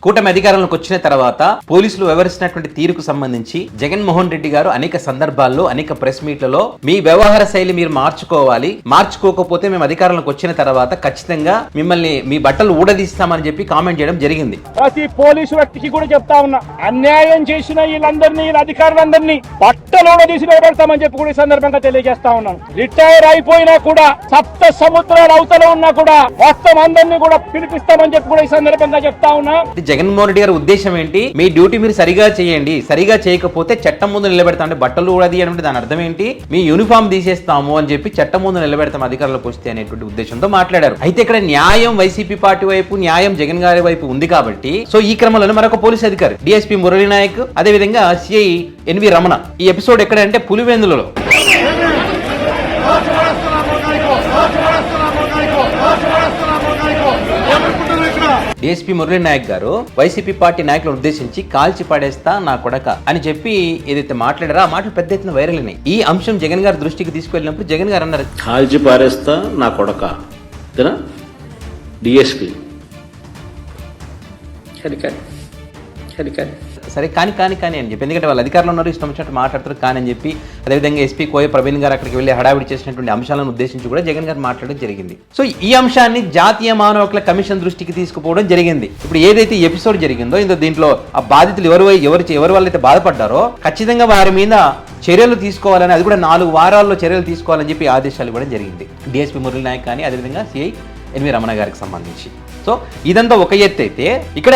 కూటమి అధికారంలోకి వచ్చిన తర్వాత పోలీసులు వ్యవహరిస్తున్నటువంటి తీరుకు సంబంధించి జగన్మోహన్ రెడ్డి గారు అనేక సందర్భాల్లో అనేక ప్రెస్ మీట్లలో మీ వ్యవహార శైలి మీరు మార్చుకోవాలి, మార్చుకోకపోతే మేము అధికారంలోకి వచ్చిన తర్వాత ఖచ్చితంగా మిమ్మల్ని మీ బట్టలు ఊడదీస్తామని చెప్పి కామెంట్ చేయడం జరిగింది. ప్రతి పోలీసు వ్యక్తికి కూడా చెప్తా ఉన్నా, అన్యాయం చేసిన వీళ్ళందరినీ అధికారులందరినీ బట్టలు ఊడదీసి నిలబెడతామని చెప్పి కూడా ఈ సందర్భంగా తెలియజేస్తా ఉన్నాను. రిటైర్ అయిపోయినా కూడా సప్త సముద్రాల అవతల ఉన్నా కూడా మొత్తం అందరినీ కూడా పిలిపిస్తామని చెప్పి కూడా ఈ సందర్భంగా చెప్తా ఉన్నా. జగన్మోహన్ రెడ్డి గారి ఉద్దేశం ఏంటి? మీ డ్యూటీ మీరు సరిగా చేయండి, సరిగా చేయకపోతే చట్టం ముందు నిలబెడతాం అంటే బట్టలు ఊడది అంటే దాని అర్థం ఏంటి? మీ యూనిఫామ్ తీసేస్తాము అని చెప్పి చట్టం ముందు నిలబెడతాం అధికారంలోకి వస్తే అనేటువంటి ఉద్దేశంతో మాట్లాడారు. అయితే ఇక్కడ న్యాయం వైసీపీ పార్టీ వైపు, న్యాయం జగన్ గారి వైపు ఉంది కాబట్టి సో ఈ క్రమంలో మరొక పోలీస్ అధికారి డిఎస్పీ మురళీ నాయక్, అదే విధంగా సిఐ ఎన్వి రమణ ఈ ఎపిసోడ్ ఎక్కడంటే పులివెందులలో డిఎస్పీ మురళీ నాయక్ గారు వైసీపీ పార్టీ నాయకులను ఉద్దేశించి కాల్చి పడేస్తా నా కొడక అని చెప్పి ఏదైతే మాట్లాడారో ఆ మాటలు పెద్ద ఎత్తున వైరల్ అయినాయి. ఈ అంశం జగన్ గారి దృష్టికి తీసుకెళ్ళినప్పుడు జగన్ గారు అన్నారు, కాల్చి పారేస్తా నా కొడక డిఎస్పీ. సరే కానీ అని చెప్పి, ఎందుకంటే వాళ్ళు అధికారంలో ఉన్నారు, ఇష్టం వచ్చినట్టు మాట్లాడతారు కానీ అని చెప్పి, అదేవిధంగా ఎస్పీ కోయ ప్రవీణ్ గారు అక్కడికి వెళ్ళి హడావిడి చేసినటువంటి అంశాలను ఉద్దేశించి కూడా జగన్ గారు మాట్లాడడం జరిగింది. సో ఈ అంశాన్ని జాతీయ మానవ హక్కుల కమిషన్ దృష్టికి తీసుకుపోవడం జరిగింది. ఇప్పుడు ఏదైతే ఈ ఎపిసోడ్ జరిగిందో దీంట్లో ఆ బాధితులు ఎవరి వాళ్ళైతే బాధపడ్డారో ఖచ్చితంగా వారి మీద చర్యలు తీసుకోవాలని, అది కూడా 4 వారాల్లో చర్యలు తీసుకోవాలని చెప్పి ఆదేశాలు ఇవ్వడం జరిగింది డిఎస్పీ మురళీ నాయక్ కానీ అదేవిధంగా సిఐ ఎన్వి రమణ గారికి సంబంధించి. సో ఇదంతా ఒక ఎత్తు అయితే, ఇక్కడ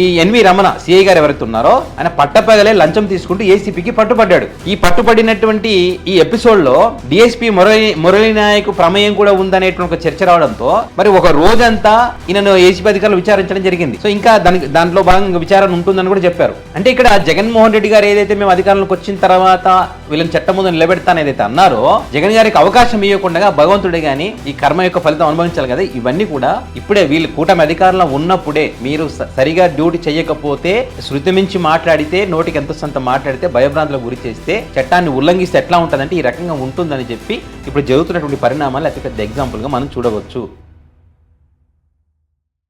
ఈ ఎన్వి రమణ సిఐ గారు ఎవరైతే ఉన్నారో ఆయన పట్టపగలే లంచం తీసుకుంటూ ఏసీపీకి పట్టుబడ్డాడు. ఈ పట్టుబడినటువంటి ఈ ఎపిసోడ్ లో డిఎస్పీ మురళీ నాయక్ ప్రమేయం కూడా ఉందనేటువంటి ఒక చర్చ రావడంతో మరి ఒక రోజంతా ఈయనను ఏసీపీ అధికారులు విచారించడం జరిగింది. సో ఇంకా దాంట్లో భాగంగా విచారణ ఉంటుందని కూడా చెప్పారు. అంటే ఇక్కడ జగన్మోహన్ రెడ్డి గారు ఏదైతే మేము అధికారంలోకి వచ్చిన తర్వాత వీళ్ళని చట్టం ముందు నిలబెడతాను ఏదైతే అన్నారో, జగన్ గారికి అవకాశం ఇవ్వకుండా భగవంతుడే గాని ఈ కర్మ యొక్క ఫలితం అనుభవించాలి కదా. ఇవన్నీ కూడా ఇప్పుడే వీళ్ళు కూటమి అధికారంలో ఉన్నప్పుడే మీరు సరిగా డ్యూటీ చేయకపోతే, శృతి మించి మాట్లాడితే, నోటికి ఎంత సొంత మాట్లాడితే, భయభ్రాంతులకు గురి చేస్తే, చట్టాన్ని ఉల్లంఘిస్తే ఎట్లా ఉంటుందంటే ఈ రకంగా ఉంటుందని చెప్పి ఇప్పుడు జరుగుతున్నటువంటి పరిణామాలు అతిపెద్ద ఎగ్జాంపుల్ గా మనం చూడవచ్చు.